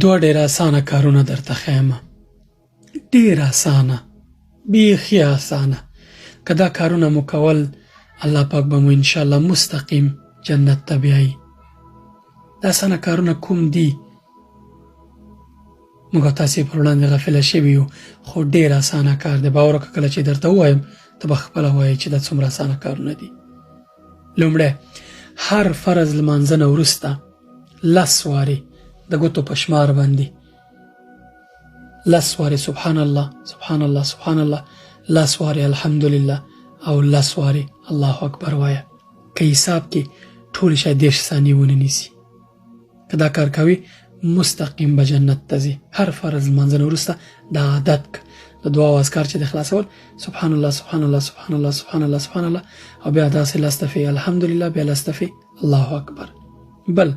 دوه ډېر اسانه کارونه درته ښیم. ډېر اسانه، بیخي اسانه. که دا کارونه مو کول، الله پاک به مو انشاءالله مستقیم جنت ته بیایي. دا اسانه کارونه کوم دي؟ موږ تاسې پر وړاندې غافله شوي یو، خو ډېر اسانه کار دی. باور وکړه کله چې درته ووایم ته به خپله وایې چې دا څومره اسانه کارونه دي. لومړی، هر فرض لمانځه نه وروسته 10 وارې د ګوتو په شمار باندې 10 وارې سبحان الله سبحان الله سبحان الله، 10 وارې الحمدلله او 10 وارې الله اکبر وایه. که حساب کې ټول شاید 10 ثانیې ونه نیسي. که دا کار کوي مستقیم به جنت ته ځي. هر فرض لمانځه نه وروسته دا عادت که د دعا او اذکار چې د خلاصول سبحان الله سبحان الله سبحان الله سبحان الله سبحان الله، او بیا داسې 10 دفعې الحمدلله، بیا 10 دفعې الله اکبر. بل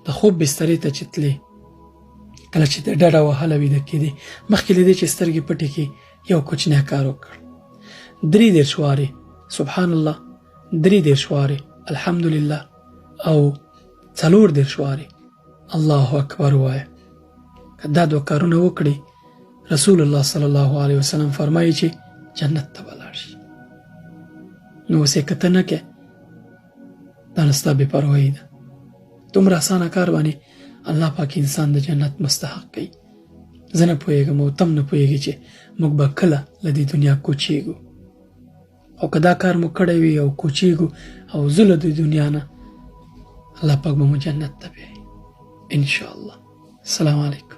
د خوب بسترې ته چې تلې، کله چې د ډډه وهله ویده کېدې، مخکې له دې چې سترګې پټې کړې یو کوچنی کار وکړ. 33 وارې سبحان الله، 33 وارې الحمدلله او 34 وارې الله اکبر وایه. که دا دوه کارونه وکړي، رسول الله صلی الله علیه وسلم فرمایي چې جنت ته به لاړ شي. نو اوس یې که ته نه کې، دا نو ستا بې پروایي ده. دومره اسانه کار باندې الله پاک انسان د جنت مستحق کوي. زه نه پوهېږم او تم نه پوهېږي چې موږ به کله له دې دنیا کوچېږو، او که دا کار مو کړی وي او کوچېږو او زه له دې دنیا نه، الله پاک به مو جنت ته بیایي انشاءالله. السلام علیکم.